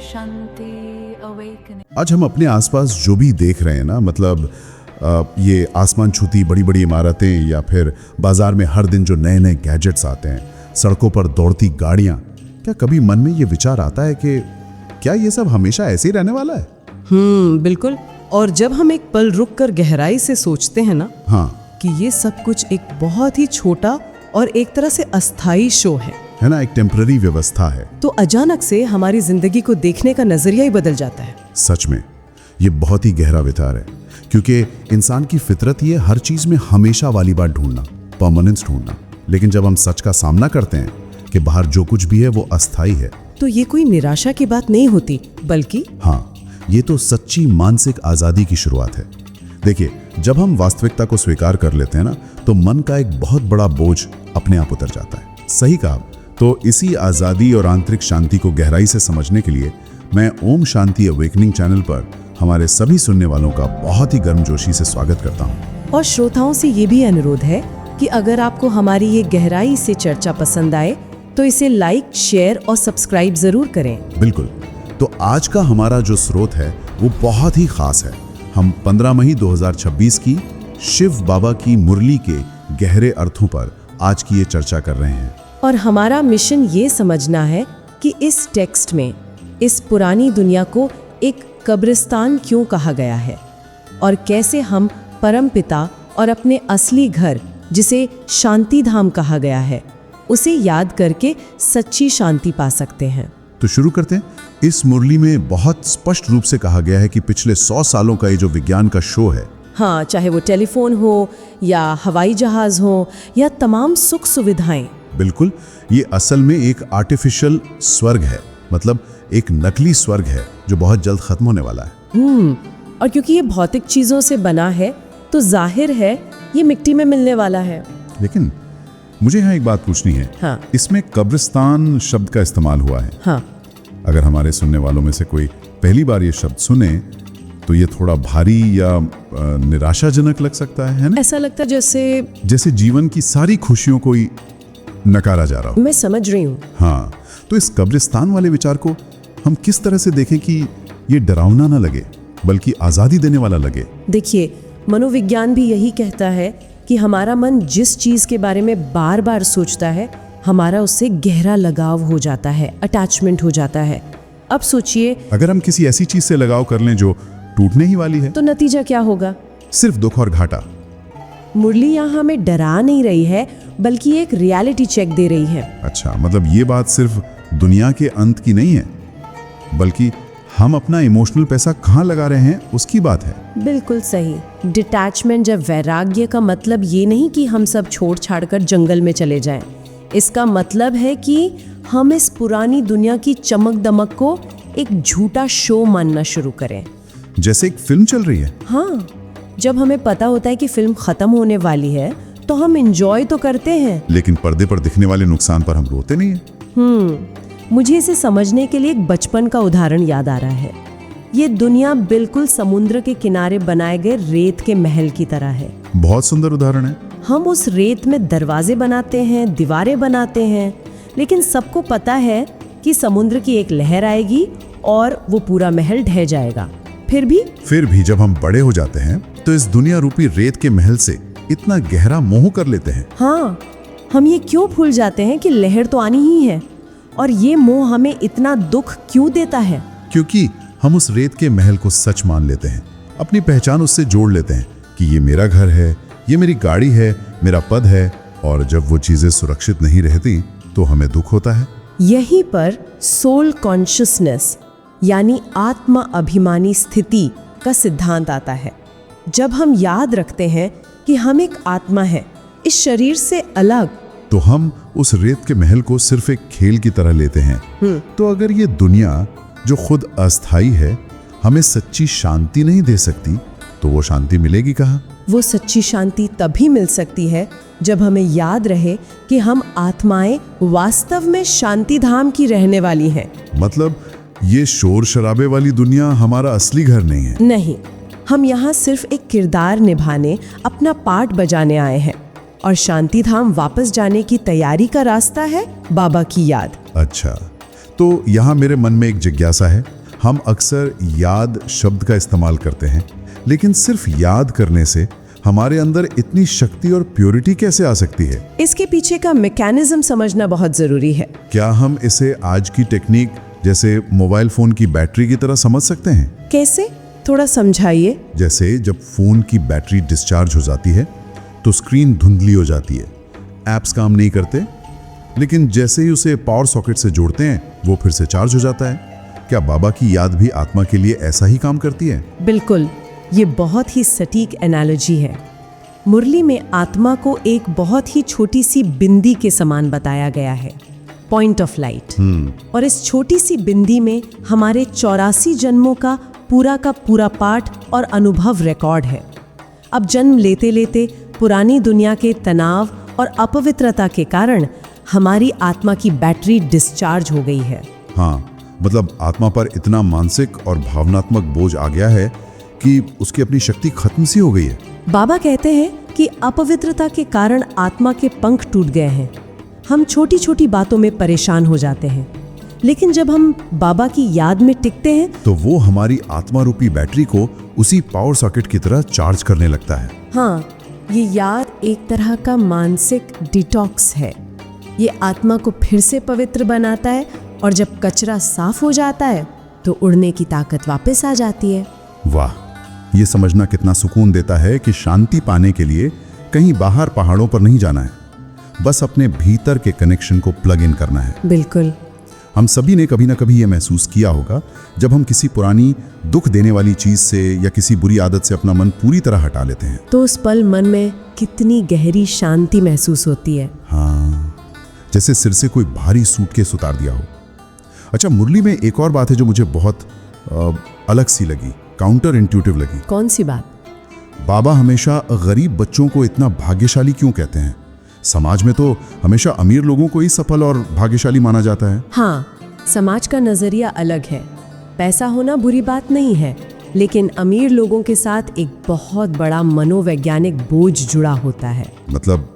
Shanti Awakening. आज हम अपने आसपास जो भी देख रहे हैं ना, मतलब ये आसमान छूती बड़ी बड़ी इमारतें या फिर बाजार में हर दिन जो नए नए गैजेट्स आते हैं, सड़कों पर दौड़ती गाड़ियां, क्या कभी मन में ये विचार आता है कि क्या ये सब हमेशा ऐसे ही रहने वाला है? बिल्कुल। और जब हम एक पल रुक कर गहराई से सोचते हैं ना, हाँ, कि ये सब कुछ एक बहुत ही छोटा और एक तरह से अस्थाई शो है ना, एक टेम्पररी व्यवस्था है, तो अचानक से हमारी जिंदगी को देखने का नजरिया ही बदल जाता है। सच में ये बहुत ही गहरा विचार है, क्योंकि इंसान की फितरत ये हर चीज में हमेशा वाली बात ढूंढना, परमानेंस ढूंढना। लेकिन जब हम सच का सामना करते हैं कि बाहर जो कुछ भी है वो अस्थाई है, तो ये कोई निराशा की बात नहीं होती, बल्कि हाँ, ये तो सच्ची मानसिक आजादी की शुरुआत है। देखिए, जब हम वास्तविकता को स्वीकार कर लेते हैं ना, तो मन का एक बहुत बड़ा बोझ अपने आप उतर जाता है। सही कहा। तो इसी आजादी और आंतरिक शांति को गहराई से समझने के लिए मैं ओम शांति अवेकनिंग चैनल पर हमारे सभी सुनने वालों का बहुत ही गर्मजोशी से स्वागत करता हूँ। और श्रोताओं से ये भी अनुरोध है कि अगर आपको हमारी ये गहराई से चर्चा पसंद आए तो इसे लाइक, शेयर और सब्सक्राइब जरूर करें। बिल्कुल। तो आज का हमारा जो स्रोत है वो बहुत ही खास है। हम 15 मई 2026 की शिव बाबा की मुरली के गहरे अर्थों पर आज की ये चर्चा कर रहे हैं। और हमारा मिशन ये समझना है कि इस टेक्स्ट में इस पुरानी दुनिया को एक कब्रिस्तान क्यों कहा गया है, और कैसे हम परमपिता और अपने असली घर, जिसे शांति धाम कहा गया है, उसे याद करके सच्ची शांति पा सकते हैं। तो शुरू करते हैं। इस मुरली में बहुत स्पष्ट रूप से कहा गया है कि पिछले 100 सालों का ये जो विज्ञान का शो है, हाँ, चाहे वो टेलीफोन हो या हवाई जहाज हो या तमाम सुख सुविधाएं, बिल्कुल, ये असल में एक आर्टिफिशियल स्वर्ग है, मतलब एक नकली स्वर्ग है जो बहुत जल्द खत्म होने वाला है। और क्योंकि ये भौतिक चीजों से बना है तो जाहिर है ये मिट्टी में मिलने वाला है। लेकिन मुझे यहाँ एक बात पूछनी है। हाँ। इसमें कब्रिस्तान शब्द का इस्तेमाल हुआ है। हाँ। अगर हमारे सुनने वालों में से कोई पहली बार ये शब्द सुने तो ये थोड़ा भारी या निराशाजनक लग सकता है ना? ऐसा लगता है जैसे जीवन की सारी खुशियों को ही नकारा जा रहा हो। मैं समझ रही हूँ। हाँ, तो इस कब्रिस्तान वाले विचार को हम किस तरह से देखें कि ये डरावना ना लगे बल्कि आजादी देने वाला लगे? देखिए, मनोविज्ञान भी यही कहता है कि हमारा मन जिस चीज के बारे में बार बार सोचता है, हमारा उससे गहरा लगाव हो जाता है, अटैचमेंट हो जाता है। अब सोचिए, अगर हम किसी ऐसी चीज से लगाव कर लें जो टूटने ही वाली है, तो नतीजा क्या होगा? सिर्फ दुख और घाटा। मुरली यहाँ हमें डरा नहीं रही है, बल्कि एक रियलिटी चेक दे रही है। अच्छा, मतलब ये बात सिर्फ दुनिया के अंत की नहीं है, बल्कि हम अपना इमोशनल पैसा कहाँ लगा रहे हैं उसकी बात है। बिल्कुल सही। डिटैचमेंट या वैराग्य का मतलब ये नहीं कि हम सब छोड़ छाड़ कर जंगल में चले जाएं। इसका मतलब है कि हम इस पुरानी दुनिया की चमक दमक को एक झूठा शो मानना शुरू करें। जैसे एक फिल्म चल रही है। हाँ, जब हमें पता होता है कि फिल्म खत्म होने वाली है तो हम एंजॉय तो करते हैं, लेकिन पर्दे पर दिखने वाले नुकसान पर हम रोते नहीं है। मुझे इसे समझने के लिए एक बचपन का उदाहरण याद आ रहा है। ये दुनिया बिल्कुल समुद्र के किनारे बनाए गए रेत के महल की तरह है। बहुत सुंदर उदाहरण है। हम उस रेत में दरवाजे बनाते हैं, दीवारें बनाते हैं, लेकिन सबको पता है कि समुद्र की एक लहर आएगी और वो पूरा महल ढह जाएगा। फिर भी जब हम बड़े हो जाते हैं तो इस दुनिया रूपी रेत के महल से इतना गहरा मोह कर लेते हैं। हाँ, हम ये क्यों भूल जाते हैं कि लहर तो आनी ही है, और ये मोह हमें इतना दुख क्यों देता है? क्योंकि हम उस रेत के महल को सच मान लेते हैं, अपनी पहचान उससे जोड़ लेते हैं कि ये मेरा घर है, ये मेरी गाड़ी है, मेरा पद है, और जब वो चीजें सुरक्षित नहीं रहती तो हमें दुख होता है। यहीं पर सोल कॉन्शियसनेस यानी आत्मा अभिमानी स्थिति का सिद्धांत आता है। जब हम याद रखते हैं कि हम एक आत्मा है, इस शरीर से अलग, तो हम उस रेत के महल को सिर्फ एक खेल की तरह लेते हैं। तो अगर ये दुनिया जो खुद अस्थाई है हमें सच्ची शांति नहीं दे सकती, तो वो शांति मिलेगी कहाँ? वो सच्ची शांति तभी मिल सकती है जब हमें याद रहे कि हम आत्माएं वास्तव में शांति धाम की रहने वाली हैं। मतलब ये शोर शराबे वाली दुनिया हमारा असली घर नहीं है। नहीं, हम यहाँ सिर्फ एक किरदार निभाने, अपना पार्ट बजाने आए हैं, और शांति धाम वापस जाने की तैयारी का रास्ता है बाबा की याद। अच्छा, तो यहाँ मेरे मन में एक जिज्ञासा है हम अक्सर याद शब्द का इस्तेमाल करते हैं, लेकिन सिर्फ याद करने से हमारे अंदर इतनी शक्ति और प्योरिटी कैसे आ सकती है? इसके पीछे का मैकेनिज्म समझना बहुत जरूरी है। क्या हम इसे आज की टेक्निक जैसे मोबाइल फोन की बैटरी की तरह समझ सकते हैं? कैसे, थोड़ा समझाइए। जैसे जब फोन की बैटरी डिस्चार्ज हो जाती है तो स्क्रीन धुंधली हो जाती है, ऐप्स काम नहीं करते, लेकिन जैसे ही उसे पावर सॉकेट से जोड़ते हैं वो फिर से चार्ज हो जाता है। क्या बाबा की याद भी आत्मा के लिए ऐसा ही काम करती है? बिल्कुल, ये बहुत ही सटीक एनालॉजी है। मुरली में आत्मा को एक बहुत ही छोटी सी बिंदी के समान बताया गया है, पॉइंट ऑफ लाइट। और इस छोटी सी बिंदी में हमारे 84 जन्मों का पूरा पाठ और अनुभव रिकॉर्ड है। अब जन्म लेते लेते पुरानी दुनिया के तनाव और अपवित्रता के कारण हमारी आत्मा की बैटरी डिस्चार्ज हो गई है। हाँ, मतलब आत्मा पर इतना मानसिक और भावनात्मक बोझ आ गया है कि उसकी अपनी शक्ति खत्म सी हो गई है। बाबा कहते हैं कि अपवित्रता के कारण आत्मा के पंख टूट गए हैं। हम छोटी छोटी बातों में परेशान हो जाते हैं, लेकिन जब हम बाबा की याद में टिकते हैं तो वो हमारी आत्मा रूपी बैटरी को उसी पावर सॉकेट की तरह चार्ज करने लगता है। हाँ, ये याद एक तरह का मानसिक डिटॉक्स है। ये आत्मा को फिर से पवित्र बनाता है और जब कचरा साफ हो जाता है तो उड़ने की ताकत वापस आ जाती है। वाह, ये समझना कितना सुकून देता है कि शांति पाने के लिए कहीं बाहर पहाड़ों पर नहीं जाना है, बस अपने भीतर के कनेक्शन को प्लग इन करना है। बिल्कुल। हम सभी ने कभी ना कभी ये महसूस किया होगा, जब हम किसी पुरानी दुख देने वाली चीज से या किसी बुरी आदत से अपना मन पूरी तरह हटा लेते हैं तो उस पल मन में कितनी गहरी शांति महसूस होती है। हाँ, जैसे सिर से कोई भारी सूटकेस उतार दिया हो। अच्छा, मुरली में एक और बात है जो मुझे बहुत अलग सी लगी, काउंटर इंट्यूटिव लगी। कौन सी बात? बाबा हमेशा गरीब बच्चों को इतना भाग्यशाली क्यों कहते हैं? समाज में तो हमेशा अमीर लोगों को ही सफल और भाग्यशाली माना जाता है। हाँ, समाज का नजरिया अलग है। पैसा होना बुरी बात नहीं है, लेकिन अमीर लोगों के साथ एक बहुत बड़ा मनोवैज्ञानिक बोझ जुड़ा होता है। मतलब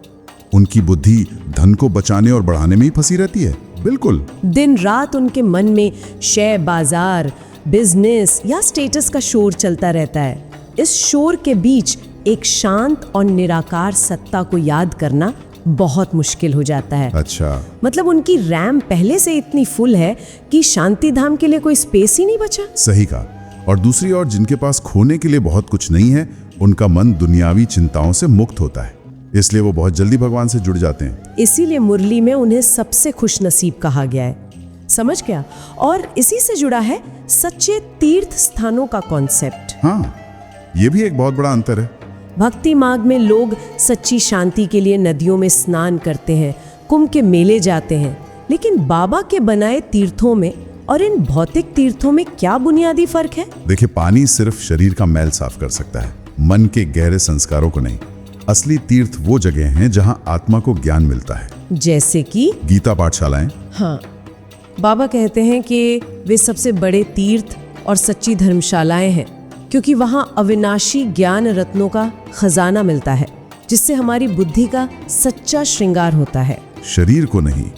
उनकी बुद्धि धन को बचाने और बढ़ाने में ही फंसी रहती है। बिल्कुल, दिन रात उनके मन में शेयर बाजार, बिजनेस या स्टेटस का शोर चलता रहता है। इस शोर के बीच एक शांत और निराकार सत्ता को याद करना बहुत मुश्किल हो जाता है। अच्छा, मतलब उनकी रैम पहले से इतनी फुल है कि शांति धाम के लिए कोई स्पेस ही नहीं बचा। सही कहा। और दूसरी ओर जिनके पास खोने के लिए बहुत कुछ नहीं है, उनका मन दुनियावी चिंताओं से मुक्त होता है, इसलिए वो बहुत जल्दी भगवान से जुड़ जाते हैं। इसीलिए मुरली में उन्हें सबसे खुश नसीब कहा गया है। समझ गया? और इसी से जुड़ा है सच्चे तीर्थ स्थानों का कॉन्सेप्ट। हाँ, ये भी एक बहुत बड़ा अंतर है। भक्ति मार्ग में लोग सच्ची शांति के लिए नदियों में स्नान करते हैं, कुंभ के मेले जाते हैं, लेकिन बाबा के बनाए तीर्थों में और इन भौतिक तीर्थों में क्या बुनियादी फर्क है? देखिए, पानी सिर्फ शरीर का मैल साफ कर सकता है, मन के गहरे संस्कारों को नहीं। असली तीर्थ वो जगह हैं जहां आत्मा को ज्ञान मिलता है, जैसे कि गीता पाठशालाएं। हाँ, बाबा कहते हैं कि वे सबसे बड़े तीर्थ और सच्ची धर्मशालाएं हैं, क्योंकि वहां अविनाशी ज्ञान रत्नों का खजाना मिलता है, जिससे हमारी बुद्धि का सच्चा श्रृंगार होता है। शरीर को नहीं,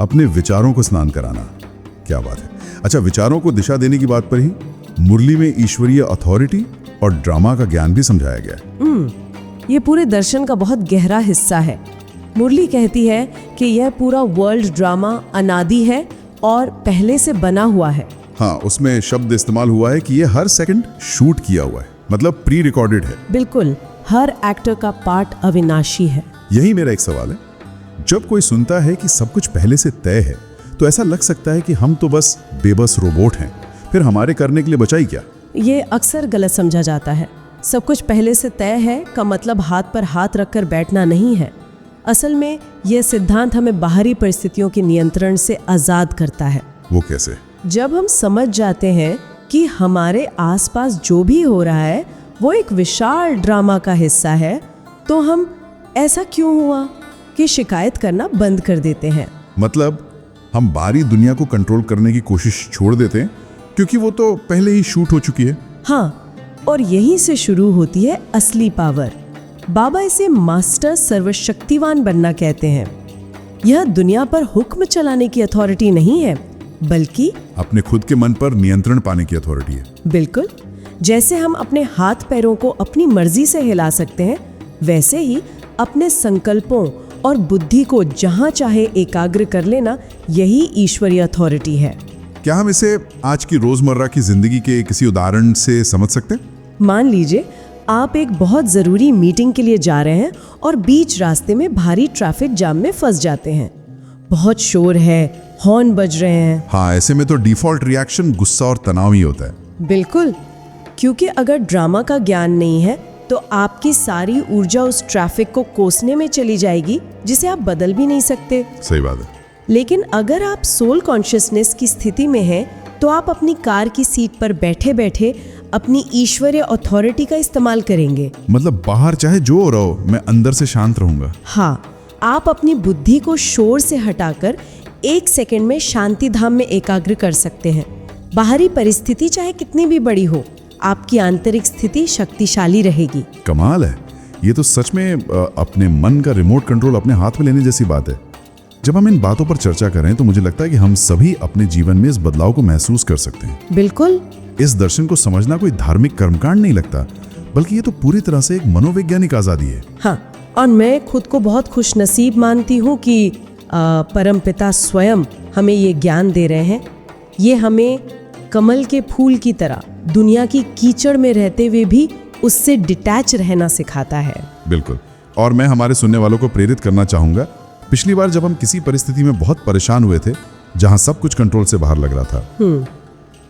अपने विचारों को स्नान कराना। क्या बात है। अच्छा, विचारों को दिशा देने की बात पर ही मुरली में ईश्वरीय अथॉरिटी और ड्रामा का ज्ञान भी समझाया गया है। ये पूरे दर्शन का बहुत गहरा हिस्सा है। मुरली कहती है कि यह पूरा वर्ल्ड ड्रामा अनादि है और पहले से बना हुआ है। हाँ, उसमें शब्द इस्तेमाल हुआ है कि ये हर सेकंड शूट किया हुआ है, मतलब प्री रिकॉर्डेड है। बिल्कुल, हर एक्टर का पार्ट अविनाशी है। यही मेरा एक सवाल है, जब कोई सुनता है कि सब कुछ पहले से तय है, तो ऐसा लग सकता है कि हम तो बस बेबस रोबोट हैं, फिर हमारे करने के लिए बचा ही क्या? ये अक्सर गलत समझा जाता है। सब कुछ पहले से तय है का मतलब हाथ पर हाथ रखकर बैठना नहीं है। असल में यह सिद्धांत हमें बाहरी परिस्थितियों के नियंत्रण से आज़ाद करता है। वो कैसे? जब हम समझ जाते हैं कि हमारे आसपास जो भी हो रहा है वो एक विशाल ड्रामा का हिस्सा है, तो हम ऐसा क्यों हुआ कि शिकायत करना बंद कर देते हैं। मतलब हम बाहरी दुनिया को कंट्रोल करने की कोशिश छोड़ देते हैं, क्योंकि वो तो पहले ही शूट हो चुकी है। हाँ, और यहीं से शुरू होती है असली पावर। बाबा इसे मास्टर सर्वशक्तिवान बनना कहते हैं। यह दुनिया पर हुक्म चलाने की अथॉरिटी नहीं है, बल्कि अपने खुद के मन पर नियंत्रण पाने की अथॉरिटी है। बिल्कुल, जैसे हम अपने हाथ पैरों को अपनी मर्जी से हिला सकते हैं, वैसे ही अपने संकल्पों और बुद्धि को जहां चाहे एकाग्र कर लेना, यही ईश्वरीय अथॉरिटी है। क्या हम इसे आज की रोजमर्रा की जिंदगी के किसी उदाहरण से समझ सकते हैं? मान लीजिए आप एक बहुत ज़रूरी मीटिंग के लिए जा रहे हैं और बीच रास्ते में भारी ट्रैफिक जाम में फंस जाते हैं। बहुत शोर है, हॉर्न बज रहे हैं। हाँ, ऐसे में तो डिफॉल्ट रिएक्शन गुस्सा और तनाव ही होता है। बिल्कुल, क्योंकि अगर ड्रामा का ज्ञान नहीं है तो आपकी सारी ऊर्जा उस ट्रैफिक को कोसने में चली जाएगी, जिसे आप बदल भी नहीं सकते। सही बात है। लेकिन अगर आप सोल कॉन्शियसनेस की स्थिति में हैं, तो आप अपनी कार की सीट पर बैठे बैठे अपनी ईश्वरीय अथॉरिटी का इस्तेमाल करेंगे। मतलब बाहर चाहे जो हो रहा हो, मैं अंदर से शांत रहूंगा। हाँ, आप अपनी बुद्धि को शोर से हटाकर 1 सेकंड में शांति धाम में एकाग्र कर सकते हैं। बाहरी परिस्थिति चाहे कितनी भी बड़ी हो, आपकी आंतरिक स्थिति शक्तिशाली रहेगी। कमाल है। ये तो सच में अपने मन का रिमोट कंट्रोल अपने हाथ में लेने जैसी बात है। जब हम इन बातों पर चर्चा करें तो मुझे लगता है कि हम सभी अपने जीवन में इस बदलाव को महसूस कर सकते हैं। बिल्कुल। इस दर्शन को समझना कोई धार्मिक कर्मकांड नहीं लगता, बल्कि ये तो पूरी तरह से एक मनोवैज्ञानिक आजादी है। हाँ, और मैं खुद को बहुत खुशनसीब मानती हूँ कि परमपिता स्वयं हमें ये ज्ञान दे रहे हैं। ये हमें कमल के फूल की तरह दुनिया की कीचड़ में रहते हुए भी उससे डिटैच रहना सिखाता है। बिल्कुल। और मैं हमारे सुनने वालों को प्रेरित करना चाहूंगा, पिछली बार जब हम किसी परिस्थिति में बहुत परेशान हुए थे, जहां सब कुछ कंट्रोल से बाहर लग रहा था,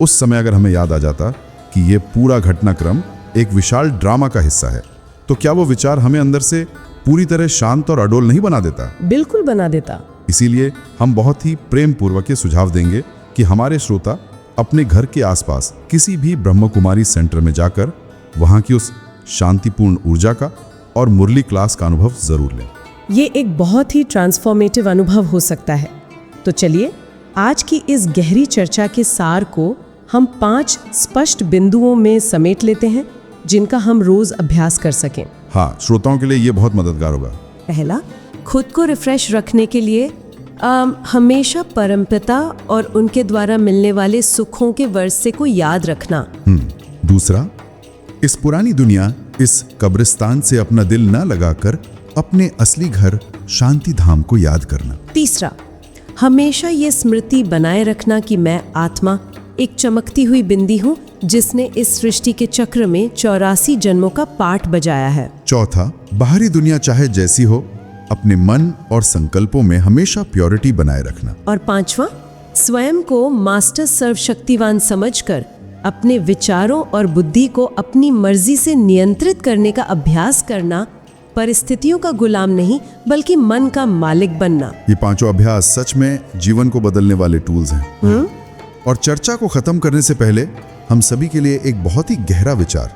उस समय अगर हमें याद आ जाता कि ये पूरा घटनाक्रम एक विशाल ड्रामा का हिस्सा है, तो क्या वो विचार हमें अंदर से पूरी तरह शांत और अडोल नहीं बना देता? बिल्कुल बना देता। इसीलिए हम बहुत ही प्रेम पूर्वक ये सुझाव देंगे कि हमारे श्रोता अपने घर के आसपास किसी भी ब्रह्म कुमारी सेंटर में जाकर वहां की उस शांतिपूर्ण ऊर्जा का और मुरली क्लास का अनुभव जरूर लें। ये एक बहुत ही ट्रांसफॉर्मेटिव अनुभव हो सकता है। तो चलिए आज की इस गहरी चर्चा के सार को हम 5 स्पष्ट बिंदुओं में समेट लेते हैं, जिनका हम रोज अभ्यास कर सकें। हाँ, श्रोताओं के लिए ये बहुत मददगार होगा। पहला, खुद को रिफ्रेश रखने के लिए हमेशा परमपिता और उनके द्वारा मिलने वाले सुखों के वर्षे को याद रखना। दूसरा, इस पुरानी दुनिया, इस कब्रिस्तान से अपना दिल न लगाकर अपने असली घर शांति धाम को याद करना। तीसरा, हमेशा ये स्मृति बनाए रखना कि मैं आत्मा एक चमकती हुई बिंदी हूँ जिसने इस सृष्टि के चक्र में 84 जन्मों का पाठ बजाया है। चौथा, बाहरी दुनिया चाहे जैसी हो, अपने मन और संकल्पों में हमेशा प्योरिटी बनाए रखना। और पांचवा, स्वयं को मास्टर सर्वशक्तिवान समझकर अपने विचारों और बुद्धि को अपनी मर्जी से नियंत्रित करने का अभ्यास करना, परिस्थितियों का गुलाम नहीं बल्कि मन का मालिक बनना। ये 5 अभ्यास सच में जीवन को बदलने वाले टूल्स हैं। और चर्चा को खत्म करने से पहले हम सभी के लिए एक बहुत ही गहरा विचार।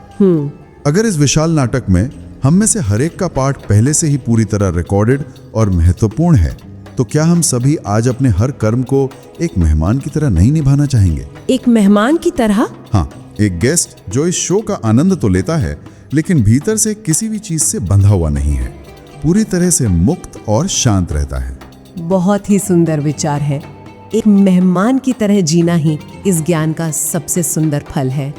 अगर इस विशाल नाटक में हम में से हर एक का पार्ट पहले से ही पूरी तरह रिकॉर्डेड और महत्वपूर्ण है, तो क्या हम सभी आज अपने हर कर्म को एक मेहमान की तरह नहीं निभाना चाहेंगे? एक मेहमान की तरह? हाँ, एक गेस्ट जो इस शो का आनंद तो लेता है, लेकिन भीतर से किसी भी चीज से बंधा हुआ नहीं है, पूरी तरह से मुक्त और शांत रहता है। बहुत ही सुंदर विचार है। एक मेहमान की तरह जीना ही इस ज्ञान का सबसे सुंदर फल है।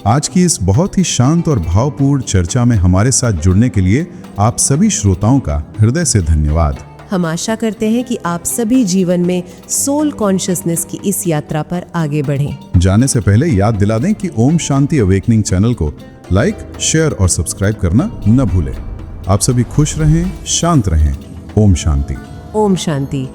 आज की इस बहुत ही शांत और भावपूर्ण चर्चा में हमारे साथ जुड़ने के लिए आप सभी श्रोताओं का हृदय से धन्यवाद। हम आशा करते हैं कि आप सभी जीवन में सोल कॉन्शियसनेस की इस यात्रा पर आगे बढ़ें। जाने से पहले याद दिला दें कि ओम शांति अवेकनिंग चैनल को लाइक, शेयर और सब्सक्राइब करना न भूलें। आप सभी खुश रहें, शांत रहें। ओम शांति। ओम शांति।